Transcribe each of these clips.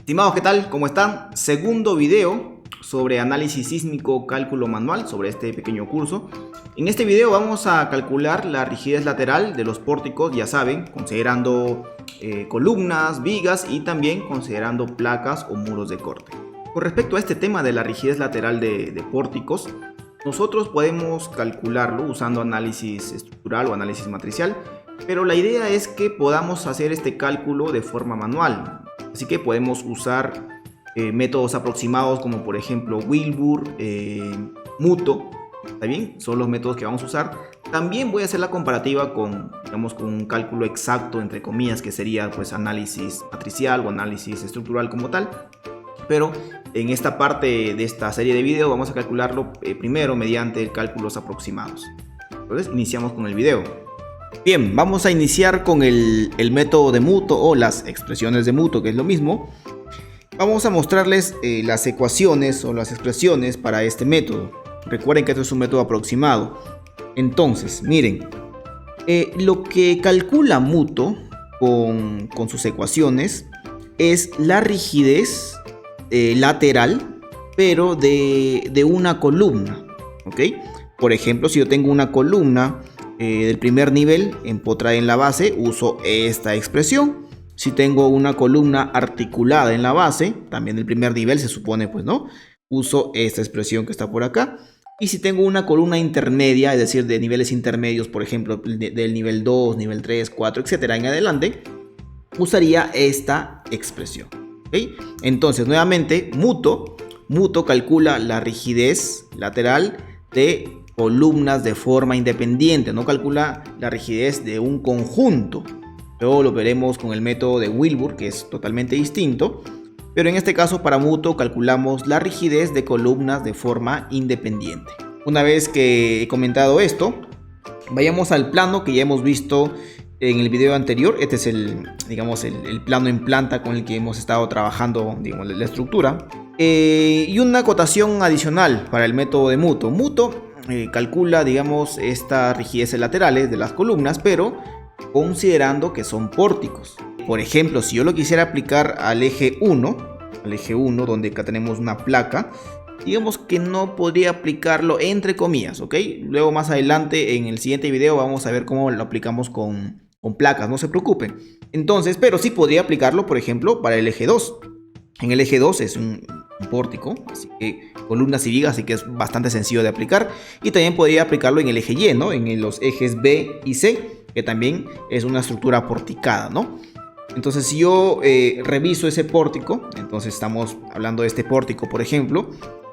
Estimados, ¿qué tal? ¿Cómo están? Segundo video sobre análisis sísmico, cálculo manual, sobre este pequeño curso. En este video vamos a calcular la rigidez lateral de los pórticos, ya saben, considerando columnas, vigas y también considerando placas o muros de corte. Con respecto a este tema de la rigidez lateral de pórticos, nosotros podemos calcularlo usando análisis estructural o análisis matricial, pero la idea es que podamos hacer este cálculo de forma manual. Así que podemos usar métodos aproximados como por ejemplo Wilbur, Muto, ¿está bien? Son los métodos que vamos a usar. También voy a hacer la comparativa con, digamos, con un cálculo exacto, entre comillas, que sería pues análisis matricial o análisis estructural como tal. Pero en esta parte de esta serie de video vamos a calcularlo primero mediante cálculos aproximados. Entonces iniciamos con el video. Bien, vamos a iniciar con el método de Muto o las expresiones de Muto, que es lo mismo. Vamos a mostrarles las ecuaciones o las expresiones para este método. Recuerden que esto es un método aproximado. Entonces, miren, lo que calcula Muto con sus ecuaciones es la rigidez lateral, pero de una columna, ¿ok? Por ejemplo, si yo tengo una columna del primer nivel empotrada en la base, uso esta expresión. Si tengo una columna articulada en la base, también del primer nivel se supone, pues no, uso esta expresión que está por acá. Y si tengo una columna intermedia, es decir, de niveles intermedios, por ejemplo, del nivel 2, nivel 3, 4, etcétera, en adelante, usaría esta expresión, ¿okay? Entonces, nuevamente, Muto calcula la rigidez lateral de columnas de forma independiente, no calcula la rigidez de un conjunto. Luego lo veremos con el método de Wilbur, que es totalmente distinto, pero en este caso para Muto calculamos la rigidez de columnas de forma independiente. Una vez que he comentado esto, vayamos al plano que ya hemos visto en el video anterior. Este es el plano en planta con el que hemos estado trabajando, digamos, la estructura. Y una acotación adicional para el método de Muto. Muto calcula, digamos, estas rigideces laterales de las columnas, pero considerando que son pórticos. Por ejemplo, si yo lo quisiera aplicar al eje 1, donde acá tenemos una placa, digamos que no podría aplicarlo entre comillas, ¿ok? Luego más adelante en el siguiente video vamos a ver cómo lo aplicamos con placas, no se preocupen. Entonces, pero sí podría aplicarlo, por ejemplo, para el eje 2. En el eje 2 es un pórtico, así que columnas y vigas, así que es bastante sencillo de aplicar. Y también podría aplicarlo en el eje Y, ¿no? En los ejes B y C, que también es una estructura porticada, ¿no? Entonces, si yo reviso ese pórtico, entonces estamos hablando de este pórtico, por ejemplo,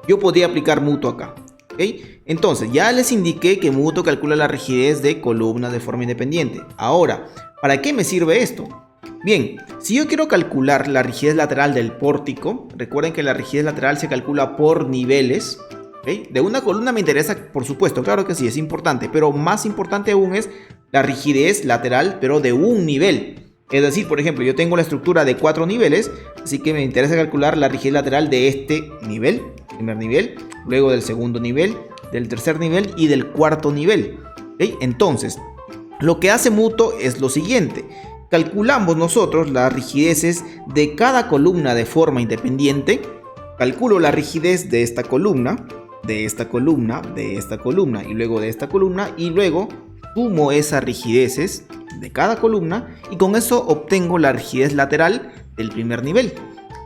yo podría aplicar Muto acá, ¿ok? Entonces, ya les indiqué que Muto calcula la rigidez de columnas de forma independiente. Ahora, ¿para qué me sirve esto? Bien, si yo quiero calcular la rigidez lateral del pórtico, recuerden que la rigidez lateral se calcula por niveles, ¿okay? De una columna me interesa, por supuesto, claro que sí, es importante, pero más importante aún es la rigidez lateral, pero de un nivel. Es decir, por ejemplo, yo tengo la estructura de 4 niveles, así que me interesa calcular la rigidez lateral de este nivel, primer nivel, luego del segundo nivel, del tercer nivel y del cuarto nivel, ¿okay? Entonces, lo que hace Muto es lo siguiente. Calculamos nosotros las rigideces de cada columna de forma independiente. Calculo la rigidez de esta columna, de esta columna, de esta columna y luego de esta columna, y luego sumo esas rigideces de cada columna y con eso obtengo la rigidez lateral del primer nivel.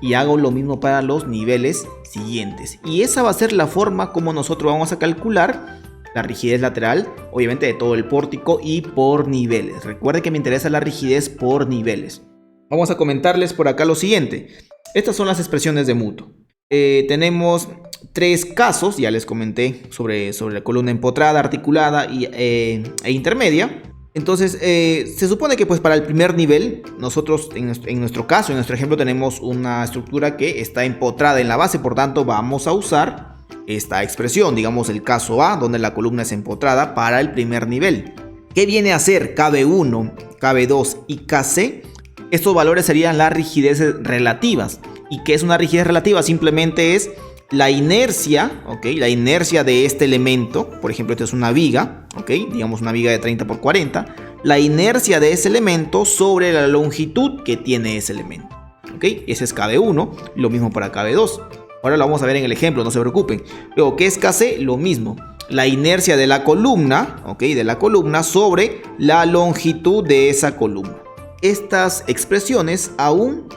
Y hago lo mismo para los niveles siguientes. Y esa va a ser la forma como nosotros vamos a calcular la rigidez lateral, obviamente de todo el pórtico y por niveles. Recuerden que me interesa la rigidez por niveles. Vamos a comentarles por acá lo siguiente. Estas son las expresiones de Muto. Tenemos 3 casos, ya les comenté sobre la columna empotrada, articulada e intermedia. Entonces, se supone que pues para el primer nivel, nosotros en nuestro caso, en nuestro ejemplo, tenemos una estructura que está empotrada en la base, por tanto vamos a usar esta expresión, digamos el caso A, donde la columna es empotrada para el primer nivel. ¿Qué viene a ser KB1, KB2 y KC? Estos valores serían las rigideces relativas. ¿Y qué es una rigidez relativa? Simplemente es la inercia, ¿ok? La inercia de este elemento, por ejemplo, esto es una viga, ¿ok? Digamos una viga de 30 por 40. La inercia de ese elemento sobre la longitud que tiene ese elemento. ¿Ok? Ese es KB1, lo mismo para KB2. Ahora lo vamos a ver en el ejemplo, no se preocupen. Luego, ¿qué es KC? Lo mismo. La inercia de la columna, ¿ok? De la columna sobre la longitud de esa columna. Estas expresiones aún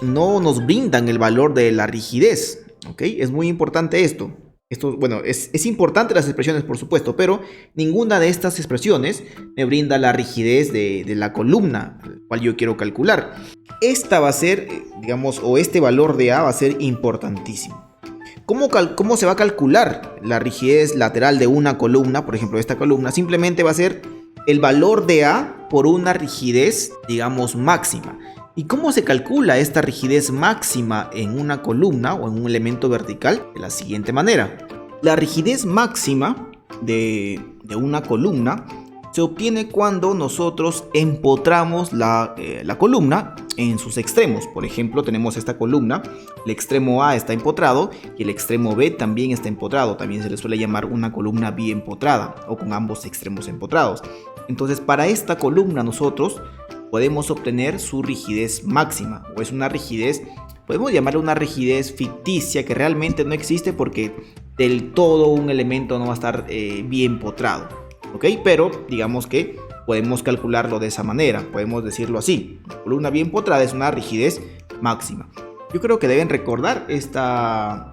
no nos brindan el valor de la rigidez, ¿ok? Es muy importante esto. Bueno, es importante las expresiones, por supuesto, pero ninguna de estas expresiones me brinda la rigidez de la columna, la cual yo quiero calcular. Esta va a ser, digamos, o este valor de A va a ser importantísimo. ¿Cómo se va a calcular la rigidez lateral de una columna? Por ejemplo, esta columna simplemente va a ser el valor de A por una rigidez, digamos, máxima. ¿Y cómo se calcula esta rigidez máxima en una columna o en un elemento vertical? De la siguiente manera. La rigidez máxima de una columna se obtiene cuando nosotros empotramos la columna en sus extremos. Por ejemplo, tenemos esta columna, el extremo A está empotrado y el extremo B también está empotrado. También se le suele llamar una columna biempotrada o con ambos extremos empotrados. Entonces, para esta columna nosotros podemos obtener su rigidez máxima, o es una rigidez, podemos llamarle una rigidez ficticia que realmente no existe porque del todo un elemento no va a estar bien empotrado, ¿ok? Pero digamos que podemos calcularlo de esa manera, podemos decirlo así: la columna bien empotrada es una rigidez máxima. Yo creo que deben recordar esta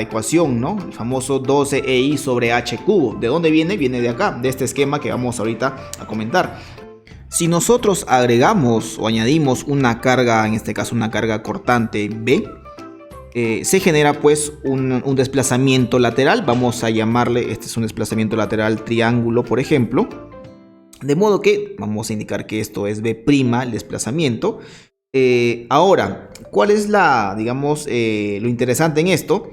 ecuación, ¿no? El famoso 12EI sobre H cubo. ¿De dónde viene? Viene de acá, de este esquema que vamos ahorita a comentar. Si nosotros agregamos o añadimos una carga, en este caso una carga cortante B, se genera pues un desplazamiento lateral. Vamos a llamarle, este es un desplazamiento lateral triángulo, por ejemplo. De modo que vamos a indicar que esto es B', el desplazamiento. Ahora, ¿cuál es lo interesante en esto?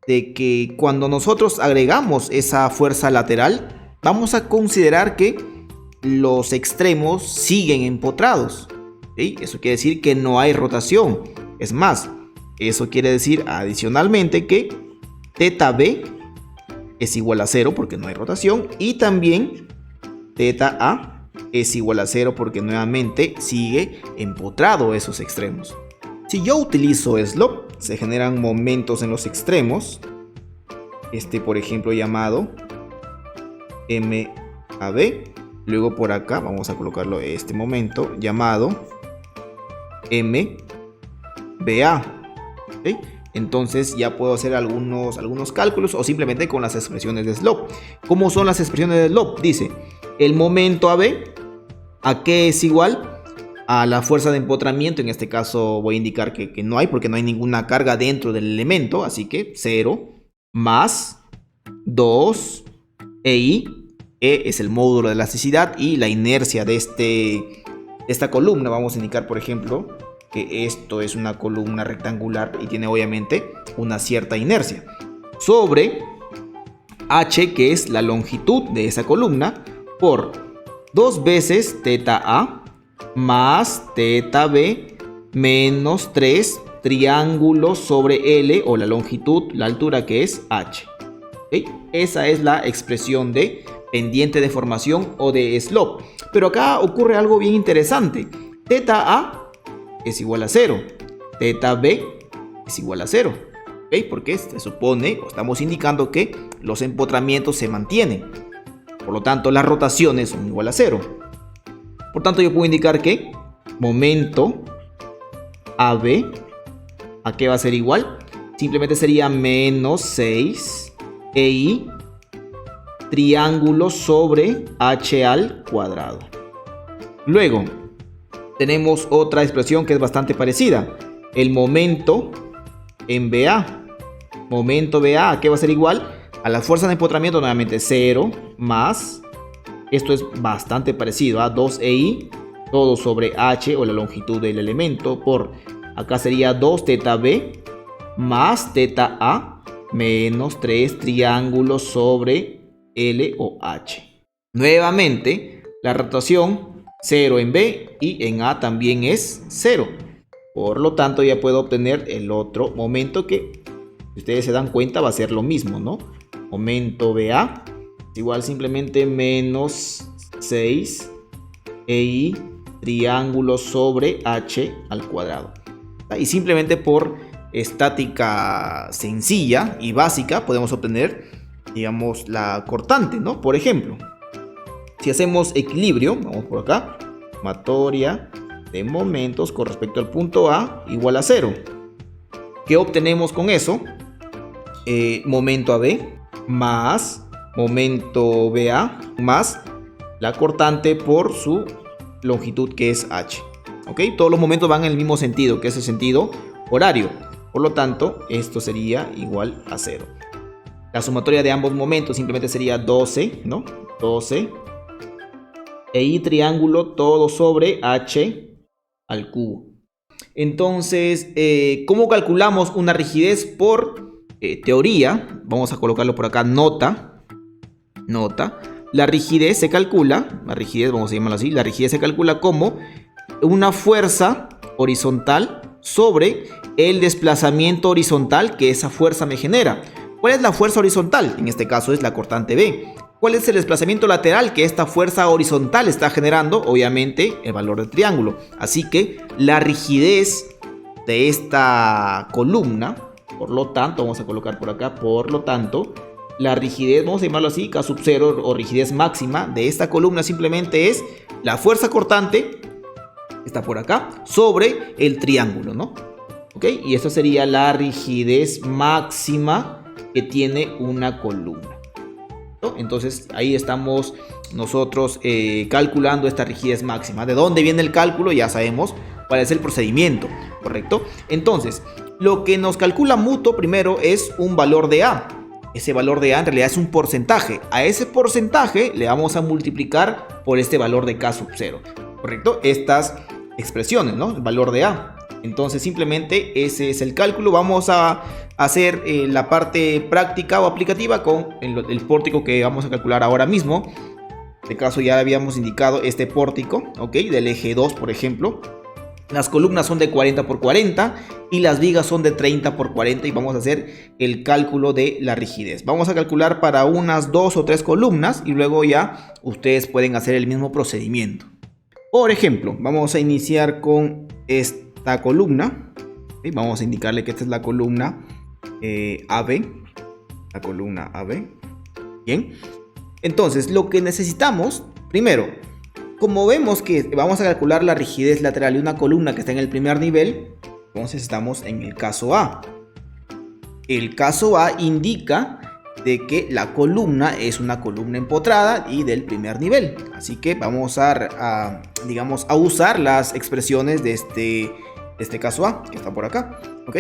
De que cuando nosotros agregamos esa fuerza lateral, vamos a considerar que los extremos siguen empotrados, ¿sí? Eso quiere decir que no hay rotación. Es más, eso quiere decir adicionalmente que θ B es igual a 0 porque no hay rotación, y también θ A es igual a 0 porque nuevamente sigue empotrado esos extremos. Si yo utilizo slope, se generan momentos en los extremos. Por ejemplo, llamado MAB. Luego por acá vamos a colocarlo este momento llamado MBA. ¿Okay? Entonces ya puedo hacer algunos cálculos o simplemente con las expresiones de slope. ¿Cómo son las expresiones de slope? Dice el momento AB, ¿a qué es igual? A la fuerza de empotramiento. En este caso voy a indicar que no hay, porque no hay ninguna carga dentro del elemento. Así que 0 más 2 EI. E es el módulo de elasticidad y la inercia de esta columna. Vamos a indicar, por ejemplo, que esto es una columna rectangular y tiene obviamente una cierta inercia. Sobre H, que es la longitud de esa columna, por 2 veces θA más θB menos 3 triángulos sobre L, o la longitud, la altura, que es H. ¿Okay? Esa es la expresión de pendiente de formación o de slope. Pero acá ocurre algo bien interesante. θA es igual a 0. θB es igual a 0. ¿Okay? Porque se supone, o estamos indicando que los empotramientos se mantienen. Por lo tanto, las rotaciones son igual a 0. Por tanto, yo puedo indicar que momento AB, ¿a qué va a ser igual? Simplemente sería menos 6 EI triángulo sobre H al cuadrado. Luego, tenemos otra expresión que es bastante parecida. El momento en BA. Momento BA, ¿a qué va a ser igual? A la fuerza de empotramiento, nuevamente 0 más, esto es bastante parecido a 2EI, todo sobre H, o la longitud del elemento, por, acá sería 2θB más θA menos 3 triángulos sobre L o H. Nuevamente, la rotación 0 en B y en A también es 0. Por lo tanto, ya puedo obtener el otro momento que, si ustedes se dan cuenta, va a ser lo mismo, ¿no? Momento BA igual simplemente menos 6 EI triángulo sobre H al cuadrado. Y simplemente por estática sencilla y básica podemos obtener, digamos, la cortante, ¿no? Por ejemplo, si hacemos equilibrio, vamos por acá, sumatoria de momentos con respecto al punto A igual a 0. ¿Qué obtenemos con eso? Momento AB más momento BA más la cortante por su longitud, que es h. ¿Ok? Todos los momentos van en el mismo sentido, que es el sentido horario. Por lo tanto, esto sería igual a 0. La sumatoria de ambos momentos simplemente sería 12, ¿no? 12. E I triángulo todo sobre h al cubo. Entonces, ¿cómo calculamos una rigidez por teoría? Vamos a colocarlo por acá, nota. La rigidez se calcula, vamos a llamarlo así, la rigidez se calcula como una fuerza horizontal sobre el desplazamiento horizontal que esa fuerza me genera. ¿Cuál es la fuerza horizontal? En este caso es la cortante B. ¿Cuál es el desplazamiento lateral que esta fuerza horizontal está generando? Obviamente el valor del triángulo. Así que la rigidez de esta columna, por lo tanto, vamos a colocar por acá, por lo tanto, la rigidez, vamos a llamarlo así, K sub 0 o rigidez máxima de esta columna simplemente es la fuerza cortante, está por acá, sobre el triángulo, ¿no? ¿Ok? Y esta sería la rigidez máxima que tiene una columna. Entonces ahí estamos nosotros calculando esta rigidez máxima. ¿De dónde viene el cálculo? Ya sabemos cuál es el procedimiento, ¿correcto? Entonces, lo que nos calcula Mutoh primero es un valor de A. Ese valor de A en realidad es un porcentaje. A ese porcentaje le vamos a multiplicar por este valor de K sub 0, ¿correcto? Estas expresiones, ¿no? El valor de A. Entonces simplemente ese es el cálculo. Vamos a hacer la parte práctica o aplicativa con el pórtico que vamos a calcular ahora mismo. En este caso ya habíamos indicado este pórtico, ¿ok? Del eje 2, por ejemplo. Las columnas son de 40 por 40 y las vigas son de 30 por 40 y vamos a hacer el cálculo de la rigidez. Vamos a calcular para unas 2 o 3 columnas y luego ya ustedes pueden hacer el mismo procedimiento. Por ejemplo, vamos a iniciar con esta columna. ¿Sí? Vamos a indicarle que esta es la columna AB. La columna AB. Bien. Entonces, lo que necesitamos, primero, como vemos que vamos a calcular la rigidez lateral de una columna que está en el primer nivel, entonces estamos en el caso A. El caso A indica de que la columna es una columna empotrada y del primer nivel. Así que vamos a usar las expresiones de este caso A, que está por acá. ¿Ok?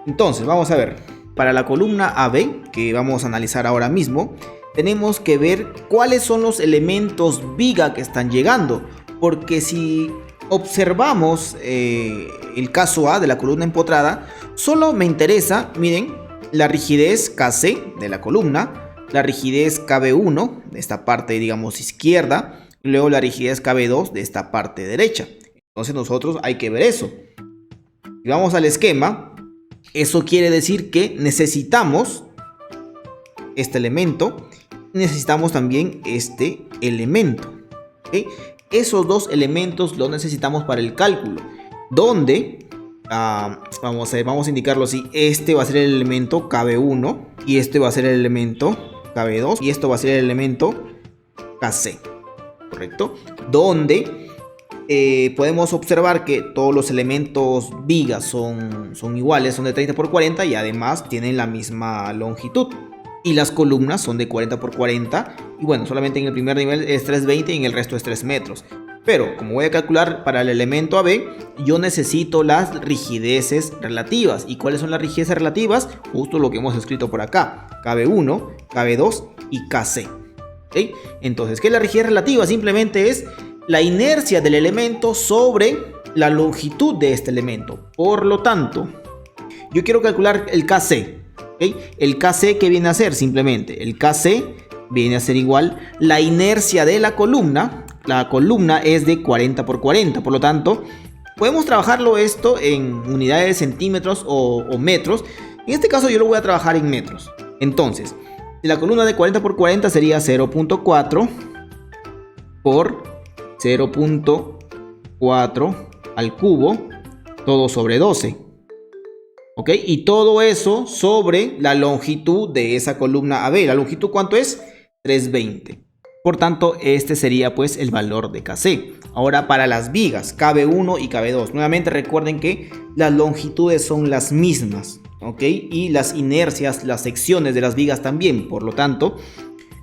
Entonces, vamos a ver. Para la columna AB, que vamos a analizar ahora mismo, tenemos que ver cuáles son los elementos viga que están llegando, porque si observamos el caso A de la columna empotrada, solo me interesa, miren, la rigidez KC de la columna, la rigidez KB1 de esta parte, digamos, izquierda, y luego la rigidez KB2 de esta parte derecha. Entonces nosotros hay que ver eso. Si vamos al esquema, eso quiere decir que necesitamos este elemento. Necesitamos también este elemento, ¿okay? Esos dos elementos los necesitamos para el cálculo, donde vamos a indicarlo así. Este va a ser el elemento KB1 y este va a ser el elemento KB2 y esto va a ser el elemento KC, ¿correcto? Donde podemos observar que todos los elementos vigas son iguales, son de 30 por 40 y además tienen la misma longitud. Y las columnas son de 40 por 40 y bueno, solamente en el primer nivel es 320 y en el resto es 3 metros. Pero como voy a calcular para el elemento AB, yo necesito las rigideces relativas. ¿Y cuáles son las rigideces relativas? Justo lo que hemos escrito por acá: KB1, KB2 y KC. ¿Okay? Entonces, ¿qué es la rigidez relativa? Simplemente es la inercia del elemento sobre la longitud de este elemento. Por lo tanto, yo quiero calcular el KC. ¿Okay? El KC, ¿qué viene a ser? Simplemente el KC viene a ser igual la inercia de la columna. La columna es de 40 por 40, por lo tanto podemos trabajarlo esto en unidades de centímetros o metros. En este caso yo lo voy a trabajar en metros. Entonces, si la columna de 40 por 40 sería 0.4 por 0.4 al cubo todo sobre 12. ¿Ok? Y todo eso sobre la longitud de esa columna AB. ¿La longitud cuánto es? 320. Por tanto, este sería pues el valor de KC. Ahora para las vigas, KB1 y KB2. Nuevamente recuerden que las longitudes son las mismas, ¿ok? Y las inercias, las secciones de las vigas también. Por lo tanto,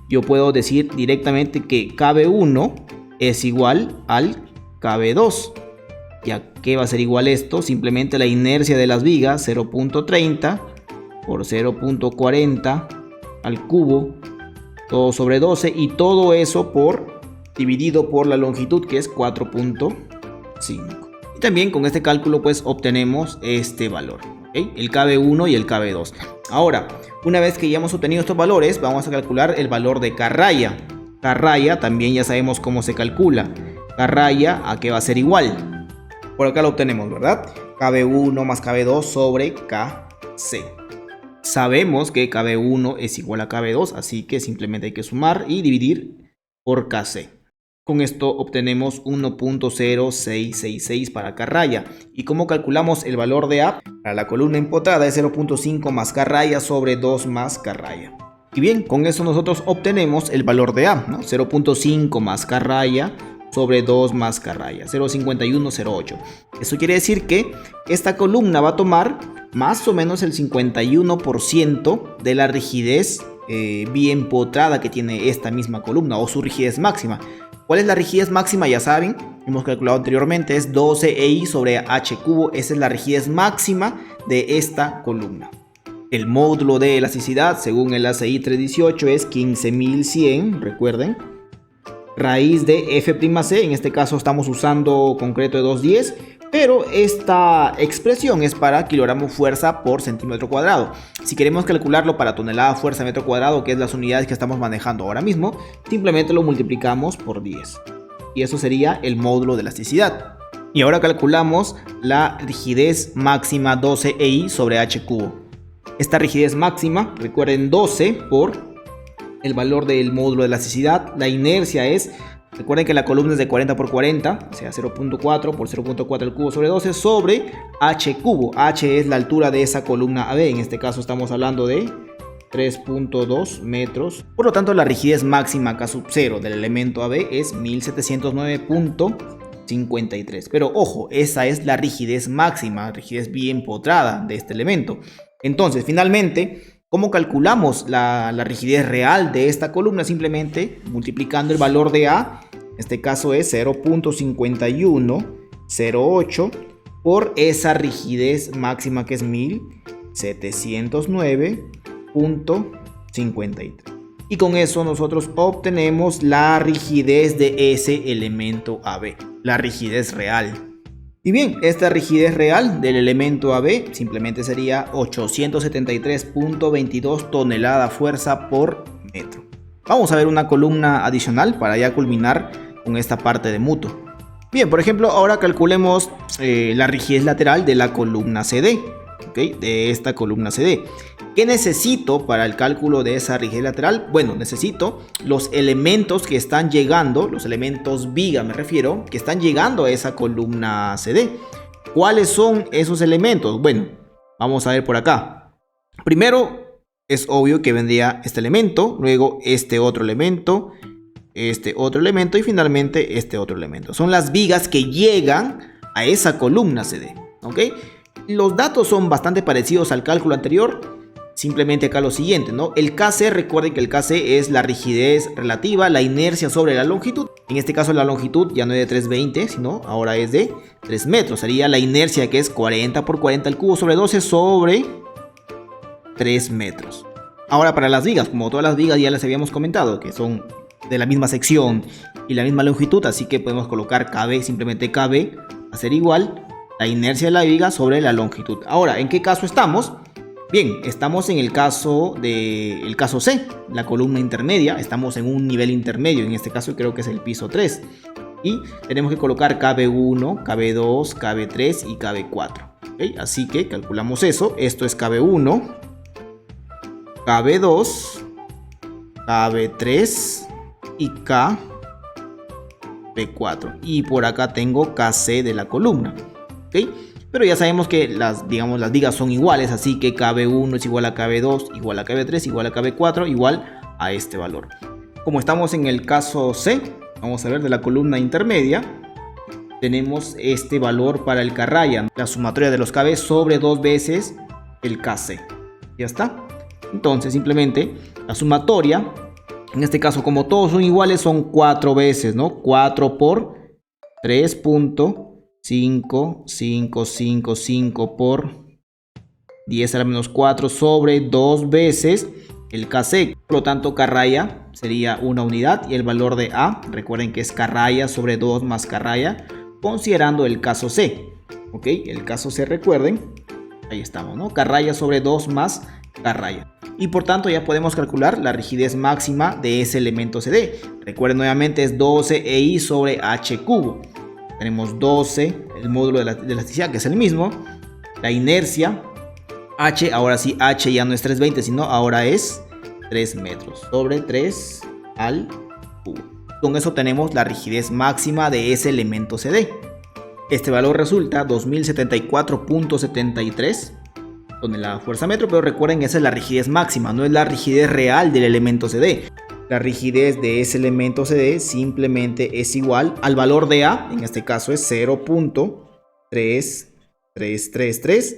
yo puedo decir directamente que KB1 es igual al KB2. ¿Y a qué va a ser igual esto? Simplemente la inercia de las vigas, 0.30 por 0.40 al cubo, todo sobre 12, y todo eso dividido por la longitud, que es 4.5. Y también con este cálculo pues obtenemos este valor, ¿okay? El KB1 y el KB2. Ahora, una vez que ya hemos obtenido estos valores, vamos a calcular el valor de K raya. K raya también ya sabemos cómo se calcula. K raya, ¿a qué va a ser igual? Por acá lo obtenemos, ¿verdad? KB1 más KB2 sobre KC. Sabemos que KB1 es igual a KB2, así que simplemente hay que sumar y dividir por KC. Con esto obtenemos 1.0666 para K raya. ¿Y cómo calculamos el valor de A? Para la columna empotrada es 0.5 más K raya sobre 2 más K raya. Y bien, con eso nosotros obtenemos el valor de A, ¿no? 0.5 más K raya sobre 2 más K raya, 0.5108. Eso quiere decir que esta columna va a tomar más o menos el 51% de la rigidez bien potrada que tiene esta misma columna, o su rigidez máxima. ¿Cuál es la rigidez máxima? Ya saben, hemos calculado anteriormente, es 12EI sobre H cubo. Esa es la rigidez máxima de esta columna. El módulo de elasticidad, según el ACI 318, es 15.100, recuerden. Raíz de F'C, en este caso estamos usando concreto de 210, pero esta expresión es para kilogramo fuerza por centímetro cuadrado. Si queremos calcularlo para tonelada fuerza metro cuadrado, que es las unidades que estamos manejando ahora mismo, simplemente lo multiplicamos por 10. Y eso sería el módulo de elasticidad. Y ahora calculamos la rigidez máxima 12EI sobre H cubo. Esta rigidez máxima, recuerden, 12 por el valor del módulo de elasticidad. La inercia es, recuerden que la columna es de 40 por 40, o sea 0.4 por 0.4 al cubo sobre 12 sobre H cubo. H es la altura de esa columna AB, en este caso estamos hablando de 3.2 metros. Por lo tanto, la rigidez máxima K sub 0 del elemento AB es 1709.53. Pero ojo, esa es la rigidez máxima, rigidez bien potrada de este elemento. Entonces, finalmente, ¿cómo calculamos la rigidez real de esta columna? Simplemente multiplicando el valor de A, en este caso es 0.5108, por esa rigidez máxima que es 1709.53. Y con eso nosotros obtenemos la rigidez de ese elemento AB, la rigidez real. Y bien, esta rigidez real del elemento AB simplemente sería 873.22 tonelada fuerza por metro. Vamos a ver una columna adicional para ya culminar con esta parte de mutuo. Bien, por ejemplo, ahora calculemos la rigidez lateral de la columna CD, ¿okay? De esta columna CD. ¿Qué necesito para el cálculo de esa rigidez lateral? Bueno, necesito los elementos que están llegando, los elementos viga me refiero, que están llegando a esa columna CD. ¿Cuáles son esos elementos? Bueno, vamos a ver por acá. Primero, es obvio que vendría este elemento, luego este otro elemento y finalmente este otro elemento. Son las vigas que llegan a esa columna CD, ¿ok? Los datos son bastante parecidos al cálculo anterior. Simplemente acá lo siguiente, ¿no? El KC, recuerden que el KC es la rigidez relativa, la inercia sobre la longitud. En este caso la longitud ya no es de 320, sino ahora es de 3 metros. Sería la inercia que es 40 por 40 al cubo sobre 12 sobre 3 metros. Ahora para las vigas, como todas las vigas ya les habíamos comentado, que son de la misma sección y la misma longitud, así que podemos colocar KB, simplemente KB, va a ser igual la inercia de la viga sobre la longitud. Ahora, ¿en qué caso estamos? Bien, estamos en el caso C, la columna intermedia. Estamos en un nivel intermedio, en este caso creo que es el piso 3. Y tenemos que colocar KB1, KB2, KB3 y KB4. ¿Okay? Así que calculamos eso. Esto es KB1, KB2, KB3 y KB4. Y por acá tengo KC de la columna. ¿Okay? pero ya sabemos que las vigas son iguales, así que KB1 es igual a KB2, igual a KB3, igual a KB4, igual a este valor. Como estamos en el caso C, vamos a ver de la columna intermedia, tenemos este valor para el K-raya, la sumatoria de los KB sobre 2 veces el KC. Ya está. Entonces simplemente la sumatoria, en este caso como todos son iguales, son 4 veces, ¿no? 4 por 3.5555 por 10 a la menos 4 sobre 2 veces el KC. Por lo tanto, K-raya sería una unidad y el valor de A, recuerden que es K-raya sobre 2 más K-raya, considerando el caso C. ¿Ok? El caso C, recuerden, ahí estamos, ¿no? K-raya sobre 2 más K-raya. Y por tanto ya podemos calcular la rigidez máxima de ese elemento CD. Recuerden nuevamente es 12 EI sobre H cubo. Tenemos 12, el módulo de la elasticidad que es el mismo. La inercia, H, ahora sí H ya no es 320, sino ahora es 3 metros sobre 3 al cubo. Con eso tenemos la rigidez máxima de ese elemento CD. Este valor resulta 2074.73 toneladas fuerza metro, pero recuerden que esa es la rigidez máxima, no es la rigidez real del elemento CD. La rigidez de ese elemento CD simplemente es igual al valor de A, en este caso es 0.3333,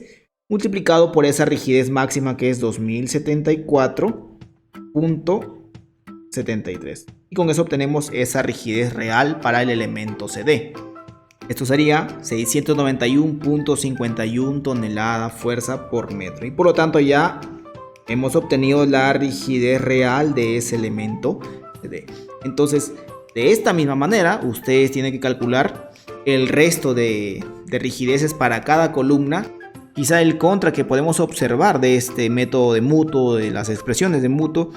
multiplicado por esa rigidez máxima que es 2074.73. Y con eso obtenemos esa rigidez real para el elemento CD. Esto sería 691.51 toneladas fuerza por metro. Y por lo tanto ya hemos obtenido la rigidez real de ese elemento CD. Entonces, de esta misma manera, ustedes tienen que calcular el resto de rigideces para cada columna. Quizá el contra que podemos observar de este método de Muto, de las expresiones de Muto,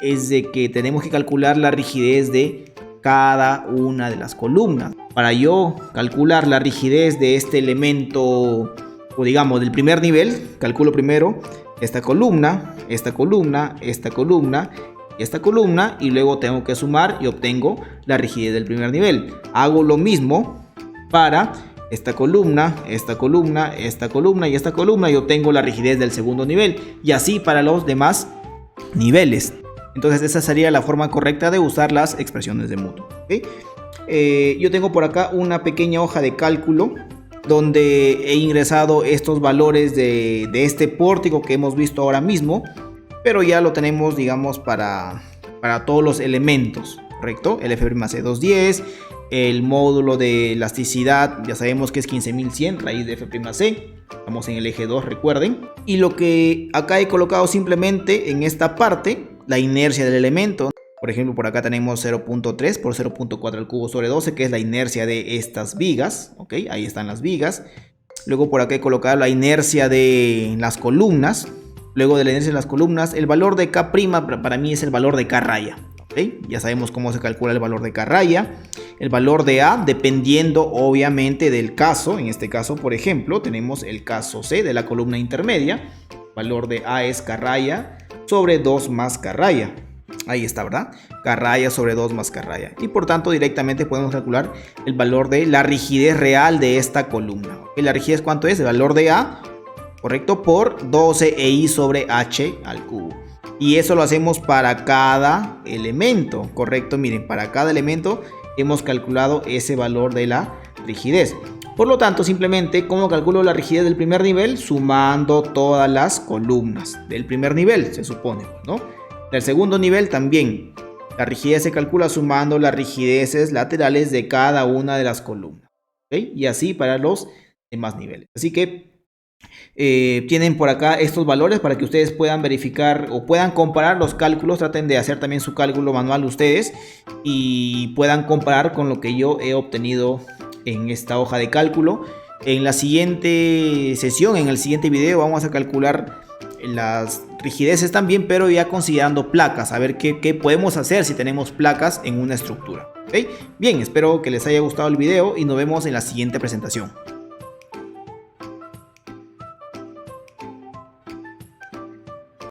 es de que tenemos que calcular la rigidez de cada una de las columnas. Para yo calcular la rigidez de este elemento, o digamos del primer nivel, calculo primero esta columna, esta columna, esta columna y esta columna, y luego tengo que sumar y obtengo la rigidez del primer nivel. Hago lo mismo para esta columna, esta columna, esta columna y esta columna, y obtengo la rigidez del segundo nivel, y así para los demás niveles. Entonces esa sería la forma correcta de usar las expresiones de Muto. ¿Okay? Yo tengo por acá una pequeña hoja de cálculo donde he ingresado estos valores de este pórtico que hemos visto ahora mismo, pero ya lo tenemos, digamos, para todos los elementos, ¿correcto? El F'C210, el módulo de elasticidad, ya sabemos que es 15.100 raíz de F'C, estamos en el eje 2, recuerden. Y lo que acá he colocado simplemente en esta parte, la inercia del elemento. Por ejemplo, por acá tenemos 0.3 por 0.4 al cubo sobre 12, que es la inercia de estas vigas. ¿Ok? Ahí están las vigas. Luego por acá he colocado la inercia de las columnas. Luego de la inercia de las columnas, el valor de K' para mí es el valor de K-raya. ¿Okay? Ya sabemos cómo se calcula el valor de K-raya. El valor de A, dependiendo obviamente del caso. En este caso, por ejemplo, tenemos el caso C de la columna intermedia. El valor de A es K-raya sobre 2 más K-raya. Ahí está, ¿verdad? K-raya sobre 2 más K-raya. Y por tanto directamente podemos calcular el valor de la rigidez real de esta columna. ¿Okay? ¿La rigidez cuánto es? El valor de A, correcto, por 12 EI sobre H al cubo. Y eso lo hacemos para cada elemento, correcto. Miren, para cada elemento hemos calculado ese valor de la rigidez. Por lo tanto, simplemente, ¿cómo calculo la rigidez del primer nivel? Sumando todas las columnas del primer nivel, se supone, ¿no? Del segundo nivel también. La rigidez se calcula sumando las rigideces laterales de cada una de las columnas. ¿Okay? Y así para los demás niveles. Así que tienen por acá estos valores para que ustedes puedan verificar o puedan comparar los cálculos. Traten de hacer también su cálculo manual ustedes y puedan comparar con lo que yo he obtenido en esta hoja de cálculo. En la siguiente sesión, en el siguiente video, vamos a calcular las rigideces también, pero ya considerando placas, a ver qué podemos hacer si tenemos placas en una estructura. ¿Okay? Bien, espero que les haya gustado el video y nos vemos en la siguiente presentación.